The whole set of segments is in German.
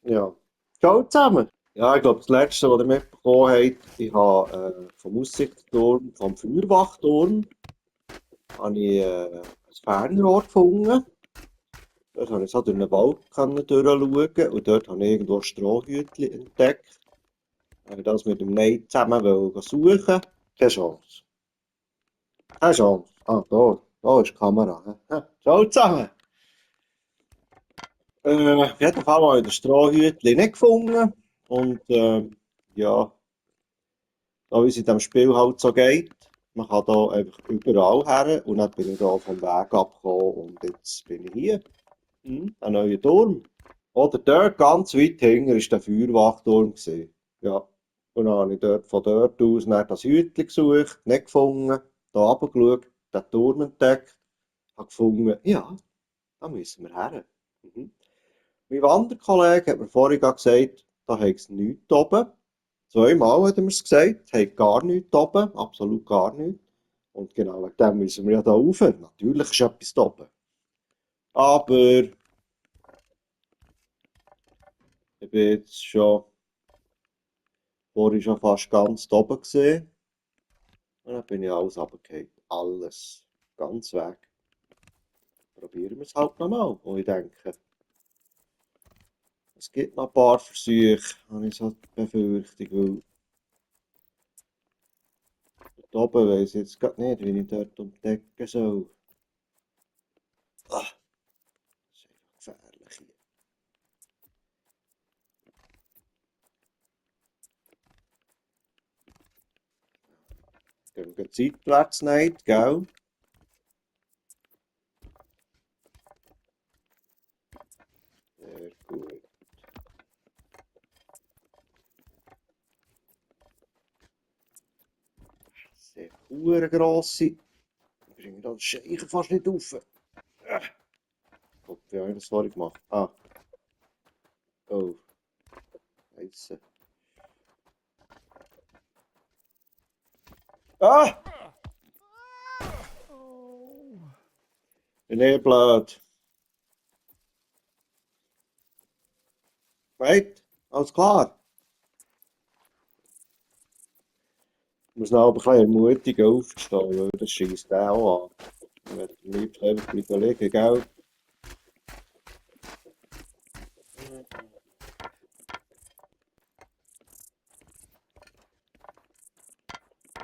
Ja. Ciao zusammen. Ja, ich glaube, das Letzte, was ihr mitbekommen habt, ich habe vom Aussichtsturm, vom Feuerwachturm, habe ich ein Fernrohr gefunden. Dort konnte ich so durch einen Wald durchschauen und dort habe ich irgendwo Strohhütchen entdeckt. Habe ich das mit dem Neid zusammen suchen. Keine Chance. Keine Chance. Ah, da ist die Kamera. Ciao zusammen. Auf jeden Fall habe ich das Strohhütchen nicht gefunden. Und ja, da wie es in diesem Spiel halt so geht, man kann da einfach überall her und dann bin ich da vom Weg abgekommen und jetzt bin ich hier. Ein neuer Turm. Oder dort ganz weit hinten war der Feuerwachturm gewesen. Ja. Und dann habe ich von dort aus dann das Hütchen gesucht, nicht gefunden, da runtergeschaut, den Turm entdeckt, habe gefunden, ja, da müssen wir her. Mhm. Mein Wanderkollege hat mir vorhin gesagt, da hat es nichts oben. Zweimal hat er mir es gesagt, hat gar nichts oben, absolut gar nichts. Und genau wegen dem müssen wir ja da rauf. Natürlich ist etwas da oben. Aber ich bin jetzt vorhin schon fast ganz da oben gesehen. Und dann bin ich alles runtergefallen. Alles. Ganz weg. Probieren wir es halt nochmal. Und ich denke, es gibt noch ein paar Versuche, habe ich so die Befürchtung. Weil da oben weiss ich jetzt gerade nicht, wie ich dort entdecken soll. Ah, das ist einfach gefährlich hier. Gehen wir seitwärts nicht, gell? Sehr gut. Sehr hure grosse. Ich bringe das Scheichen fast nicht rauf. Gott, wie habe ich das vorhin gemacht? Ah, oh, Scheiße. Ah! Bin eh blöd. Right? Alles klar. Ich muss noch ein bisschen ermutigen aufzustehen, weil das schießt der auch an. Ich werde am liebsten einfach bleiben liegen, gell?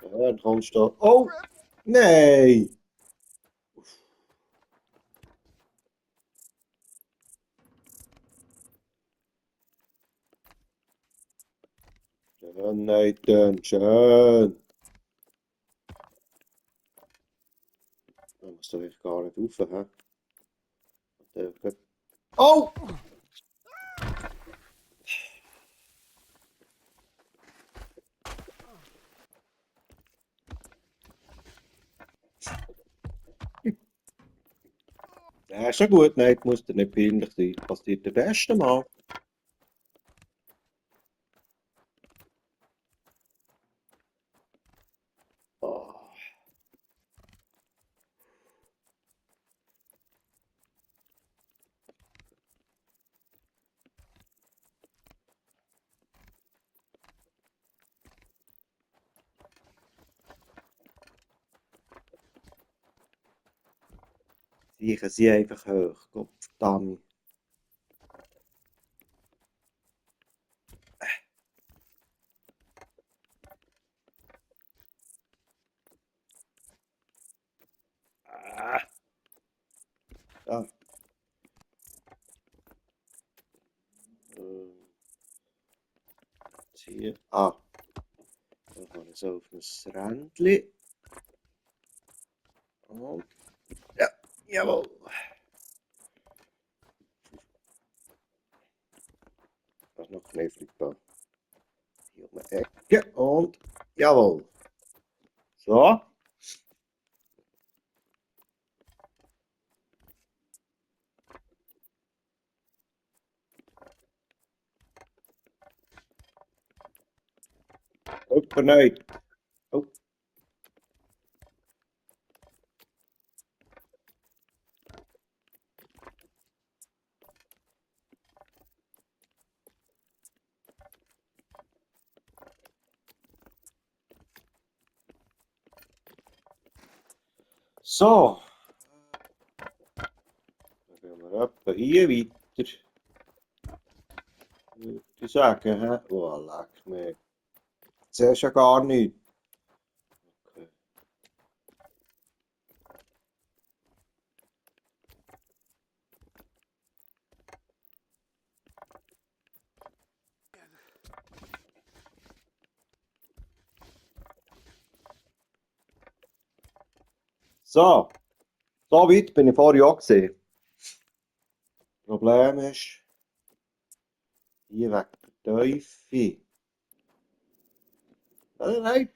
Ja, dann kommst du. Oh! Nein! Schön, Nathan, schön. Da muss doch echt gar nicht rauf, hä? Oh! Ja, ist schon gut, nein, muss dir nicht peinlich sein. Passiert der Beste Mal. Oh, sicher sie einfach hoch. Gottverdammt. Ah, da. Ähm, hier. Ah, dann kann ich so auf ein Rändchen. Und, ja, jawohl. Das ist noch knifflig da. Hier um die Ecke und, jawohl. So. Hoppa, nein. Oh, So, dann gehen wir etwa hier weiter. Würde ich sagen, hä? Oh, leck mir. Siehst ja gar nichts. Okay. So, so weit bin ich vorher auch gesehen. Problem ist, hier wegen der Teufel. Nein,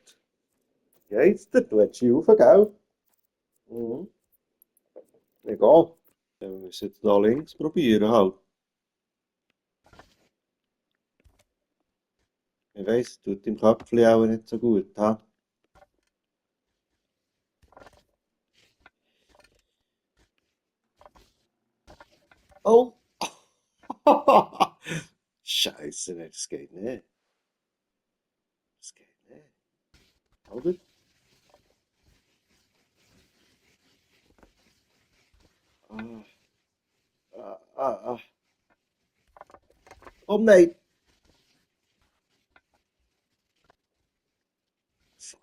geht's dir? Du hättest hier rauf, gell? Mhm. Egal. Dann müssen wir jetzt da links probieren halt. Ich weiss, tut im Köpfchen auch nicht so gut, ha? Oh! Scheiße, nee, das geht nicht. Das geht nicht. Oder? Ah, ah. Oh nein! Fuck.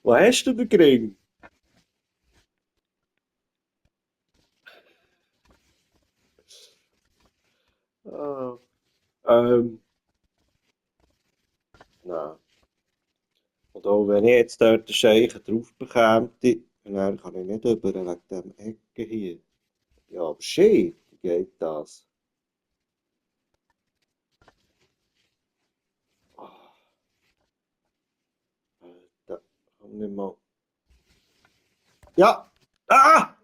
Wo hast du den Ring? Ah, ähm, nein. Und auch wenn ich jetzt dort den Scheichen drauf bekäme, dann kann ich nicht über wegen dem Ecken hier. Ja, aber shit, wie geht das? Ah, Alter, komm nicht mal. Ja! Ah!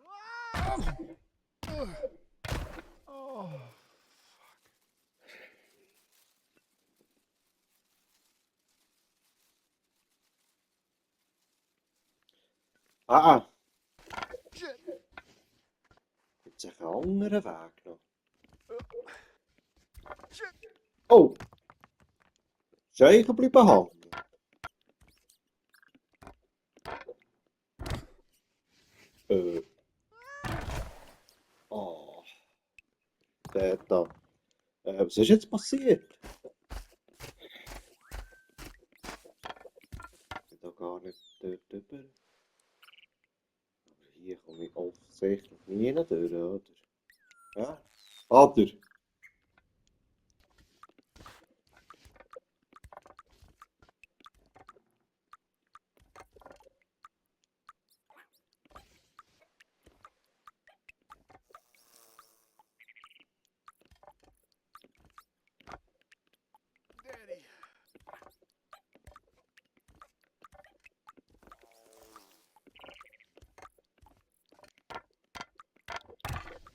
Ah! Gibt es einen anderen Weg noch? Oh! Scheichen bleiben hängen. Äh, oh, der da. Was ist jetzt passiert? Ich bin da gar nicht dort drüber. Aber hier komme ich offensichtlich nie durch, oder? Ja? Oder?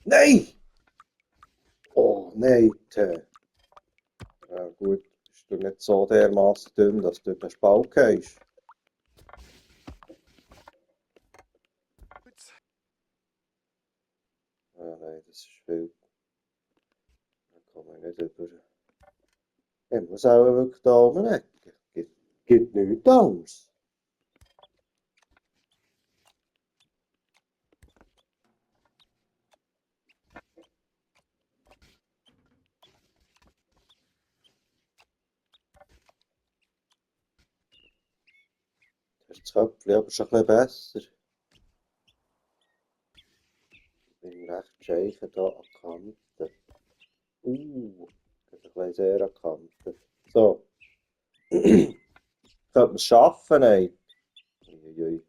Nein! Oh nein, Tö. Ja gut, bist du nicht so dermaßen dumm, dass du durch den Spalt gehst? Ah nein, das ist wild. Da komme ich nicht über. Ich muss auch wirklich da oben weg. Gibt nichts anderes. Das ist das Köpfchen aber schon ein bisschen besser. Ich bin recht scheiche hier an der Kante. Das ist ein bisschen sehr an der Kante. So. Könnte man es schaffen? Nein. Uiuiui.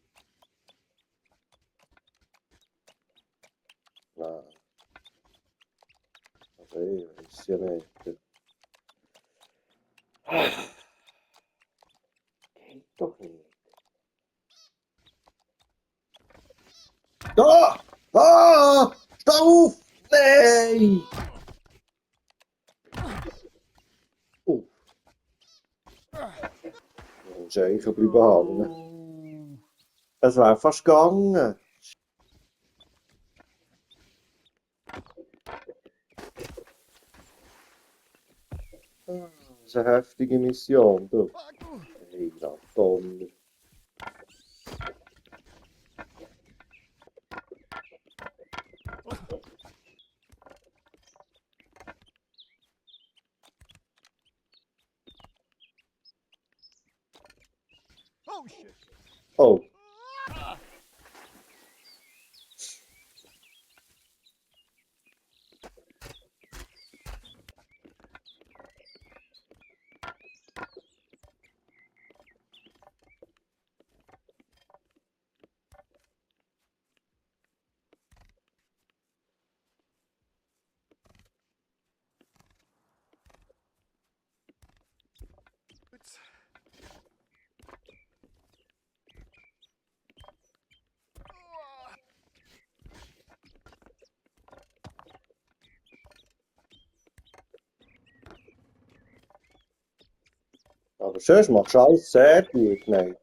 Nein. Also ich weiß ja nicht. Geht doch nicht. Da! Ah! Steh auf! Nein! Oh, Scheiche bleiben hängen. Es wäre fast gegangen. Das ist eine heftige Mission, du. Heiland Donner. Oh shit. Oh, It's aber sonst machst du alles sehr gut, nein.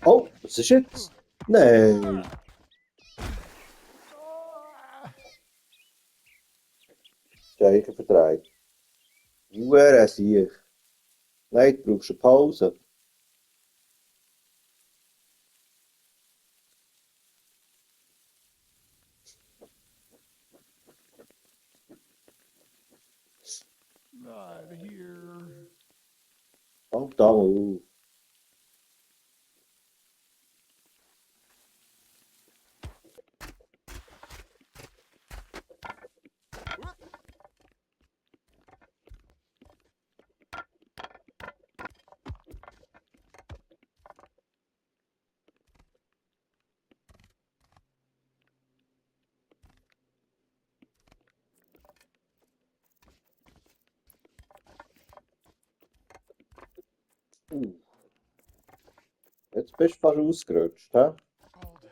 Oh, was ist jetzt? Nein. Steigen verdreht. Hure Sieg. Nein, du brauchst eine Pause. not here. Oh, da mal auf. Jetzt bist du fast ausgerutscht, hä? Called.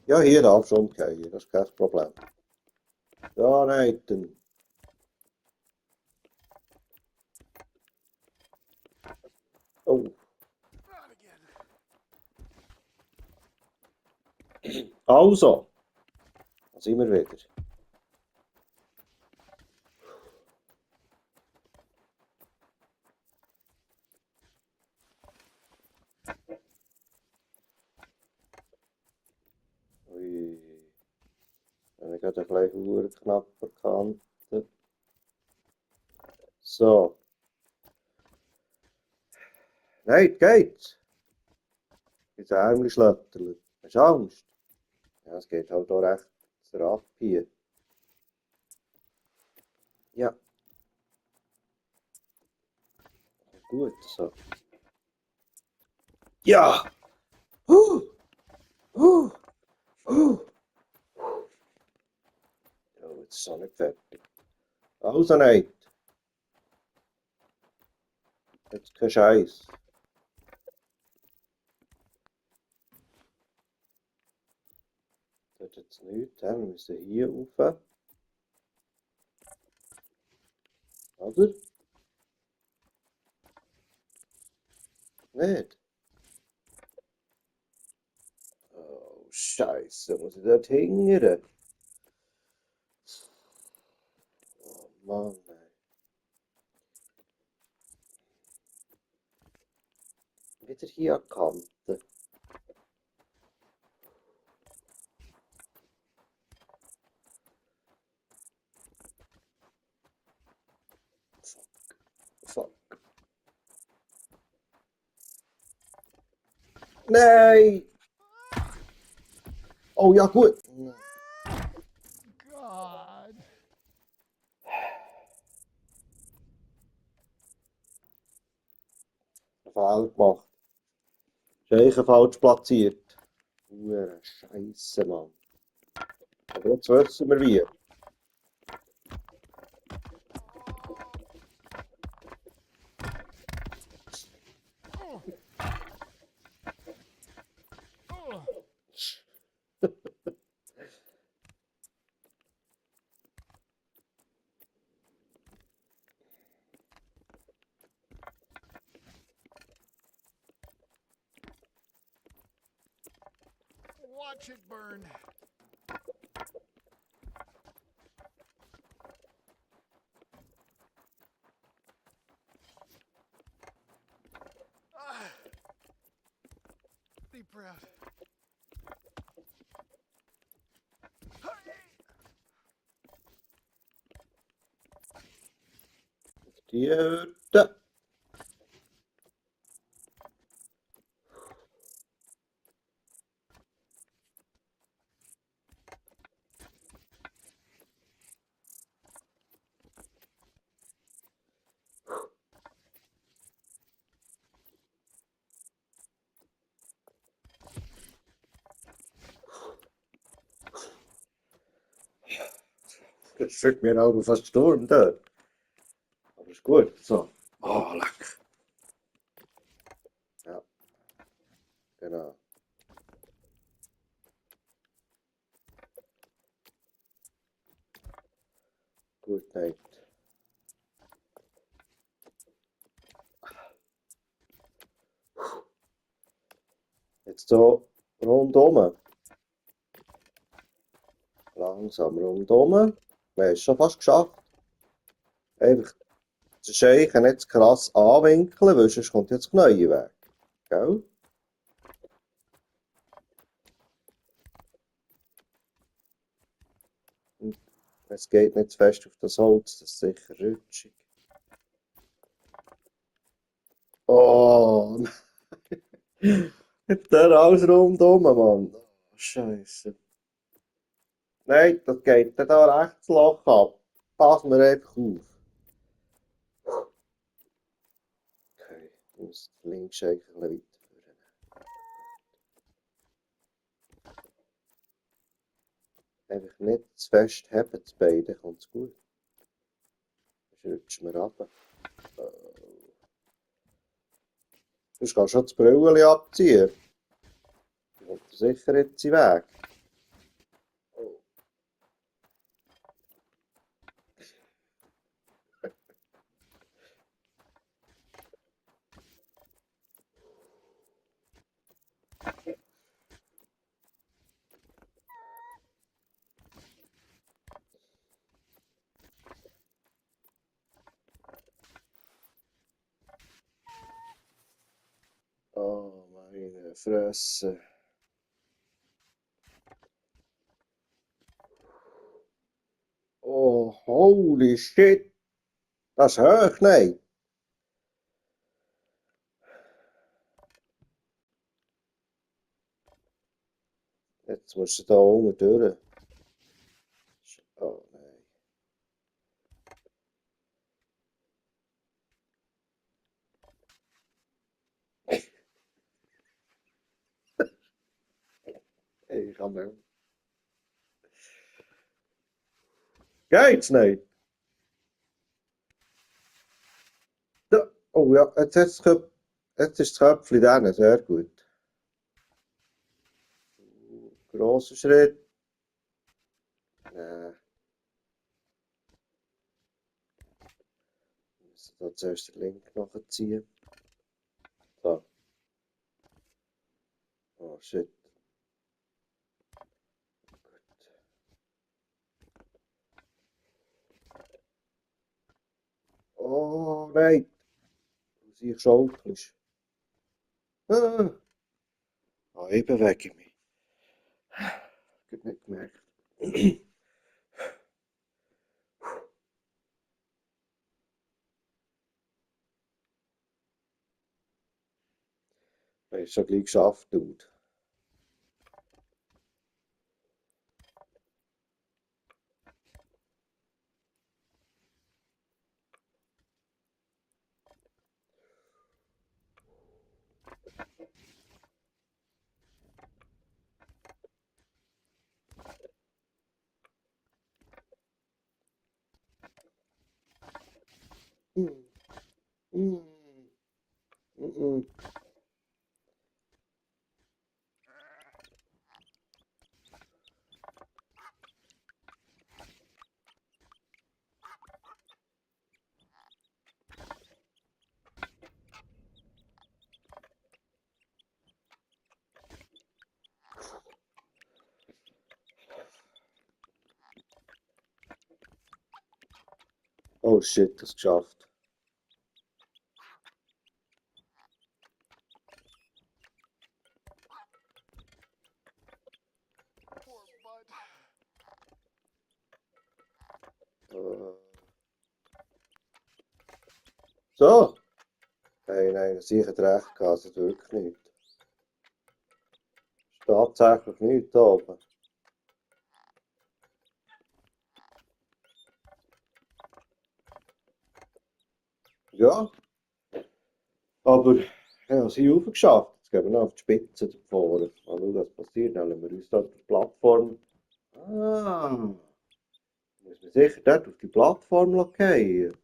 Ja, hier darfst du umgehen, das ist kein Problem. Ja, nein, dann. Oh, Not again. also. Da sind wir wieder. Ui. Ich habe gerade ein bisschen knapp verkannt. So. Nein, geht. Jetzt Ärmel schlötterle. Hast du Angst? Ja, es geht halt auch recht ab hier. Ja, gut so. Ja! Huh! Huh! Huh! Oh, jetzt ist es noch nicht fertig. Also nicht. Jetzt kein Scheiß. Das hat jetzt nichts. Wir müssen hier rauf. Oder? Nicht? Oh, Scheiße. Muss ich dort hingern? Oh Mann, ey. Wieder hier an die Kante. Fuck. Nein! Oh ja, gut. God. Fehler gemacht. Scheiche falsch platziert. Hure Scheiße, Mann. Aber jetzt wissen wir wie. Oh. Watch it burn. Ah. Deep breath. Die Hütte. Das wird mir auch fast Sturm dort. Aber ist gut. So. Oh, leck. Ja, genau. Gut, nein. Jetzt so rundum. Langsam rundum. Wir haben es schon fast geschafft. Einfach das Scheichen nicht zu krass anwinkeln, weil sonst kommt jetzt das neue weg. Gell? Und es geht nicht zu fest auf das Holz, das ist sicher rutschig. Oh, der alles rundum, Mann. Oh, Scheiße. Nein, das geht dann da rechts das Loch ab. Pass mir einfach auf. Okay, ich muss links eigentlich ein bisschen weiterführen. Einfach nicht zu fest haben, das Bein, dann kommt es gut. Sonst rutscht mir runter. Sonst kannst du schon das Brillchen abziehen. Dann kommt er sicher jetzt in den Weg. Oh, meine Fresse. Oh, holy shit. Das ist hoch, nein. Jetzt musst du da unten durch. Oh nein. Ich kann nicht. Geht's nicht? Ja. Oh ja, jetzt ist das Köpfchen drin, sehr gut. Grosser Schritt. Nein. Wir müssen da zuerst den Link nachziehen. So. Oh shit. Gut. Oh nein. Du siehst schaukelst. Ah. Ah, ich bewege mich. Gut nicht gemerkt. Das ist schon gleich geschafft, Dude. Mm. Mm. Mm. Oh shit, das geschafft. Poor Bud. So. Nein, sicher recht gehabt, also wirklich nicht. Ist tatsächlich nicht da oben. Ja, aber ja, sie haben geschafft. Jetzt gehen wir noch auf die Spitze davor. Mal schauen, was passiert. Dann lassen wir uns da auf die Plattform. Ah, muss man sicher dort auf die Plattform gehen.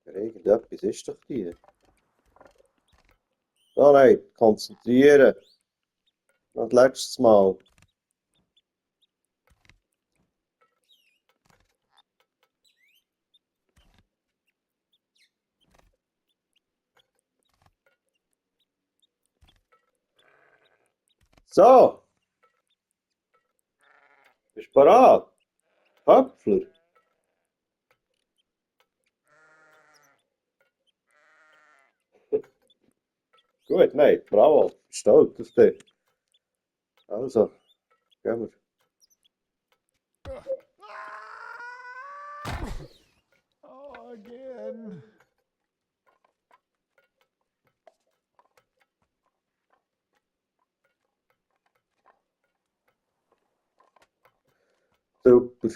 Irgendetwas ist doch die. Oh nein, konzentrieren. Noch das letzte Mal. So, bist du bereit? Köpfler. Gut, nein, bravo. Stolz auf dich. Also, gehen wir. Oh, again. Super.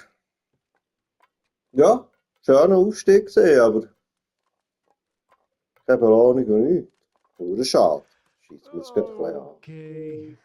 Ja, schöner Aufstieg gesehen, aber keine Belohnung und nichts. Pure schade. Scheiße, mir jetzt gerade ein bisschen an. Okay.